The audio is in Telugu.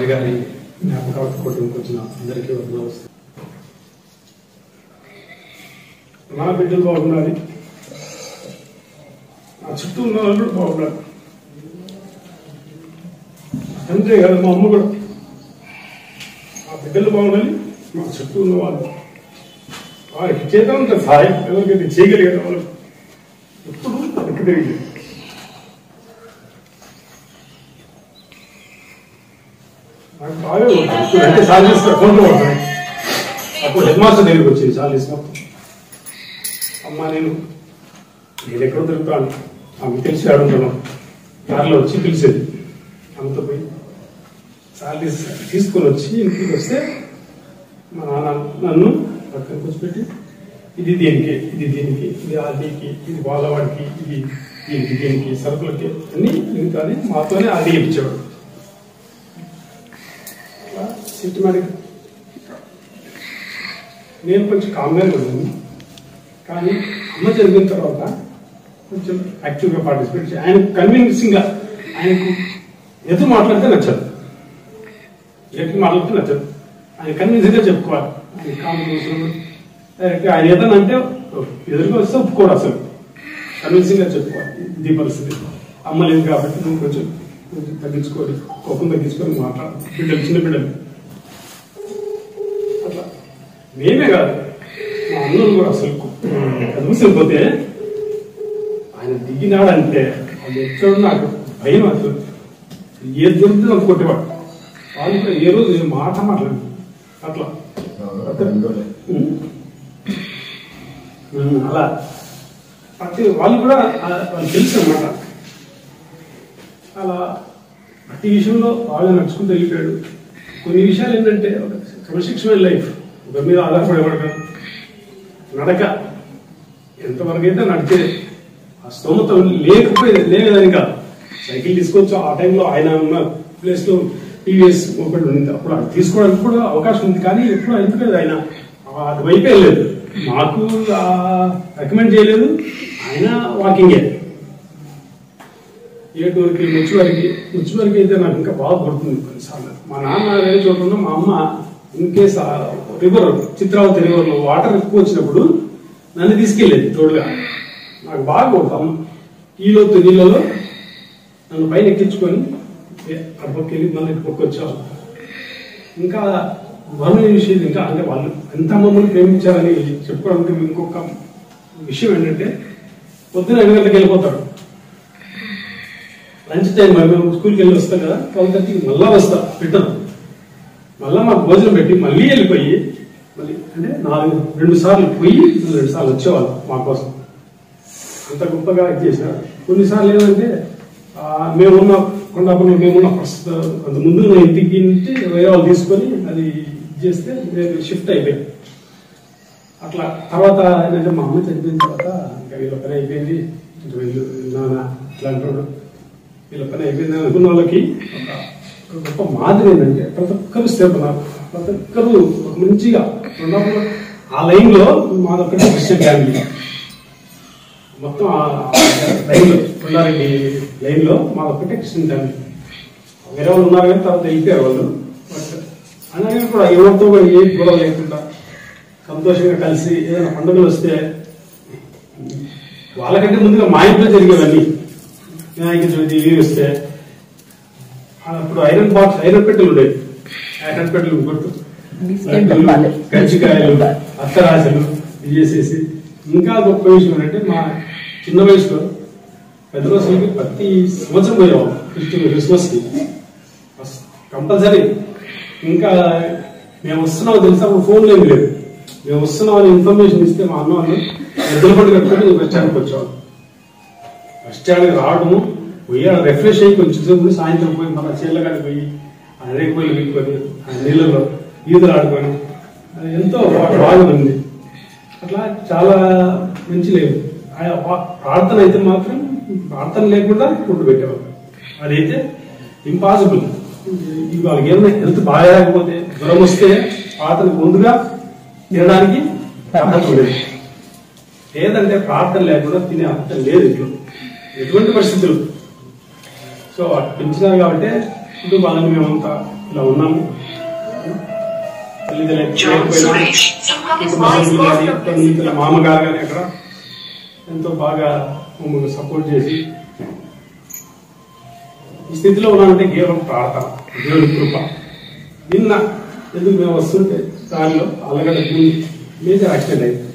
రాజుగారి జ్ఞాపకాలకు కుటుంబం వచ్చిన అందరికీ వందనాలు. నా బిడ్డలు బాగున్నారు, నా చుట్టూ ఉన్న వాళ్ళు కూడా బాగున్నారు. అంతే కదా, మా అమ్మ కూడా మా బిడ్డలు బాగుండాలి, మా చుట్టూ ఉన్న వాళ్ళు వారికి చేద్దామంటే సహాయం ఎవరికైతే చేయగలిగిన వాళ్ళు ఎప్పుడు వెనక్కి తిరిగి నాకు బాగా అంటే సాలీస్ అకౌంట్లో పడతాను. అప్పుడు హెడ్ మాస్టర్ దగ్గరికి వచ్చింది సాలీస్ మొత్తం. అమ్మ నేను ఎక్కడో తిరుగుతాను, ఆమె తెలిసి ఆడుతున్నాను, కార్లో వచ్చి పిలిచేది. ఆమెతో పోయి సాలీస్ తీసుకొని వచ్చి ఇంటికి వస్తే మా నాన్న నన్ను పక్కన కూర్చోబెట్టి ఇది దేనికి, ఇది దీనికి, ఇది ఆదికి, ఇది వాళ్ళవాడికి, ఇది దీనికి, దీనికి సరుకులకి అన్ని ఇంకా మాతోనే ఆది ఇచ్చేవాడు. అట్లా సిస్టమేటిక్. నేను కొంచెం కామ్గానే ఉన్నాను, కానీ అమ్మ జరిగిన తర్వాత కొంచెం యాక్టివ్గా పార్టిసిపేట్ చేయాలి. ఆయన కన్విన్సింగ్గా, ఆయనకు ఎదురు మాట్లాడితే నచ్చదు, ఎదురు మాట్లాడితే నచ్చదు. ఆయన కన్విన్సింగ్గా చెప్పుకోవాలి. ఆయన కాంపిటీషన్ ఆయన ఏదన్నా అంటే ఎదురుగా వస్తే ఒప్పుకోడు, అసలు కన్విన్సింగ్గా చెప్పుకోవాలి. ఇది పరిస్థితి, అమ్మ లేదు కాబట్టి నువ్వు కొంచెం తగ్గించుకోవాలి, కోపం తగ్గించుకొని మాట్లాడు. బిడ్డలు, చిన్న బిడ్డలు అట్లా. మేమే కాదు, మా అన్నలు కూడా అసలు కదుసిపోతే ఆయన దిగినాడంటే అది ఎక్కడ నాకు భయం. అసలు ఏది దొరికితే నాకు కొట్టేవాడు. వాళ్ళు కూడా ఏ రోజు మాట మాట్లాడు అట్లా అలా ప్రతి వాళ్ళు కూడా వాళ్ళు తెలుసు అన్నమాట. అలా ప్రతి విషయంలో బాగా నడుచుకుంటూ వెళ్ళిపోయాడు. కొన్ని విషయాలు ఏంటంటే ఒక క్రమశిక్షణ లైఫ్, ఒక మీద ఆధారపడేవాడు నడక ఎంతవరకు అయితే నడిచేది. ఆ స్తోమత లేకపోయేది, లేదని కాదు. సైకిల్ తీసుకోవచ్చు. ఆ టైంలో ఆయన ఉన్న ప్లేస్లో టీవీఎస్ ఒకటి ఉంది, అప్పుడు అది తీసుకోవడానికి కూడా అవకాశం ఉంది. కానీ ఎప్పుడు ఎందుకంటే ఆయన అటువైపు వెళ్ళలేదు, మాకు రికమెండ్ చేయలేదు. ఆయన వాకింగే ఏటూరికి ముచ్చువరికి అయితే నాకు ఇంకా బాగా పడుతుంది కొన్నిసార్లు. మా నాన్న వేరే చోట, మా అమ్మ ఇన్కేస్ రివర్, చిత్రావతి రివర్లో వాటర్ ఎక్కువ వచ్చినప్పుడు నన్ను తీసుకెళ్ళేది తోడుగా. నాకు బాగా కొడతాం. ఈ లోతు నీళ్ళలో నన్ను పైన ఎక్కించుకొని అక్కడికి వెళ్ళి మళ్ళీ ఇక్కడికి వచ్చేవాళ్ళు. ఇంకా వర్ణ విషయం ఇంకా అంటే వాళ్ళు ఎంత మమ్మల్ని ప్రేమించారని చెప్పుకోవడానికి ఇంకొక విషయం ఏంటంటే, పొద్దున 5 గంటలకు వెళ్ళిపోతాడు. లంచ్ టైం మేము స్కూల్కి వెళ్ళి వస్తాం కదా, 12:30 మళ్ళా వస్తా పెట్టాను. మళ్ళీ మాకు భోజనం పెట్టి మళ్ళీ వెళ్ళిపోయి మళ్ళీ అంటే 2 సార్లు పోయి 2 సార్లు వచ్చేవాళ్ళు మా కోసం. అంత గొప్పగా ఇది చేసినారు. కొన్నిసార్లు ఏంటంటే మేమున్న కొండాపురం, మేమున్న ప్రస్తుతం అంత ముందు ఇంటికి నుంచి వేరే వాళ్ళు తీసుకొని అది చేస్తే నేను షిఫ్ట్ అయిపోయాను. అట్లా తర్వాత ఏంటంటే మా అమ్మ చనిపోయిన తర్వాత ఇంకా వీళ్ళ పని అయిపోయింది, నాన్న ఇట్లా అంటాడు, వీళ్ళ పని అయిపోయింది అనుకున్న వాళ్ళకి ఒక గొప్ప మాదిరి ఏంటంటే ప్రతి ఒక్కరు స్థిరపడినారు. ప్రతి ఒక్కరు ఒక మంచిగా కొండాపురం ఆ లైన్లో మాదొక్కటే క్రిస్టియన్ ఫ్యామిలీ మొత్తం. ఆ లైన్లో కొండారెడ్డి లైన్లో మాదొక్కటే క్రిస్టియన్ ఫ్యామిలీ. వేరే వాళ్ళు ఉన్నారు కానీ తర్వాత వెళ్ళిపోయారు వాళ్ళు. అలాగే కూడా ఎవరితో కూడా ఏ గొడవ లేకుండా సంతోషంగా కలిసి ఏదైనా పండుగలు వస్తే వాళ్ళకంటే ముందుగా మా ఇంట్లో జరిగేవన్నీ. వినాయక చవితి ఇవి వస్తే అప్పుడు ఐరన్ పెట్టెలు ఉండేవి. ఐరన్ పెట్టెలు గుర్తు, కజ్జికాయలు, అత్తరాశలు ఇది చేసేసి. ఇంకా గొప్ప విషయం ఏంటంటే మా చిన్న వయసులో పెద్ద రోజులకి ప్రతి సంవత్సరం పోయేవాళ్ళం క్రిస్మస్కి కంపల్సరీ. ఇంకా మేము వస్తున్నామో తెలుసా, అప్పుడు ఫోన్లు ఏమి లేదు. మేము వస్తున్నామని ఇన్ఫర్మేషన్ ఇస్తే మా అన్న వాళ్ళు ఎద్దుల పండుగ కట్టుకొని బస్ స్టాండ్కి వచ్చేవాళ్ళు. బస్ స్టాండ్కి రావడము, పోయి రిఫ్రెష్ అయ్యి కొంచెం సేపు సాయంత్రం పోయి మన చీళ్ళగాడికి పోయి అరేకి పోయి వీడుకొని నీళ్ళలో ఈదులు ఆడుకొని ఎంతో బాగా ఉంది. అట్లా చాలా మంచి లేదు. ప్రార్థన అయితే మాత్రం ప్రార్థన లేకుండా ఫుడ్ పెట్టేవాళ్ళు. అదైతే ఇంపాసిబుల్. వాళ్ళకి ఏమైనా హెల్త్ బాగా లేకపోతే జ్వరం వస్తే ప్రార్థన ముందుగా తినడానికి అర్హత లేదు. లేదంటే ప్రార్థన లేకుండా తినే అర్హత లేదు ఇంట్లో ఎటువంటి పరిస్థితులు. సో అటు పెంచినారు కాబట్టి ఇప్పుడు వాళ్ళని మేమంతా ఇలా ఉన్నాము. మామగారు కానీ అక్కడ ఎంతో బాగా మమ్మల్ని సపోర్ట్ చేసి ఈ స్థితిలో ఉన్నామంటే కేవలం ప్రార్థన, దేవుడి కృప. నిన్న ఎందుకు మేము వస్తుంటే దారిలో అలగడ మేజర్ యాక్సిడెంట్ అయింది.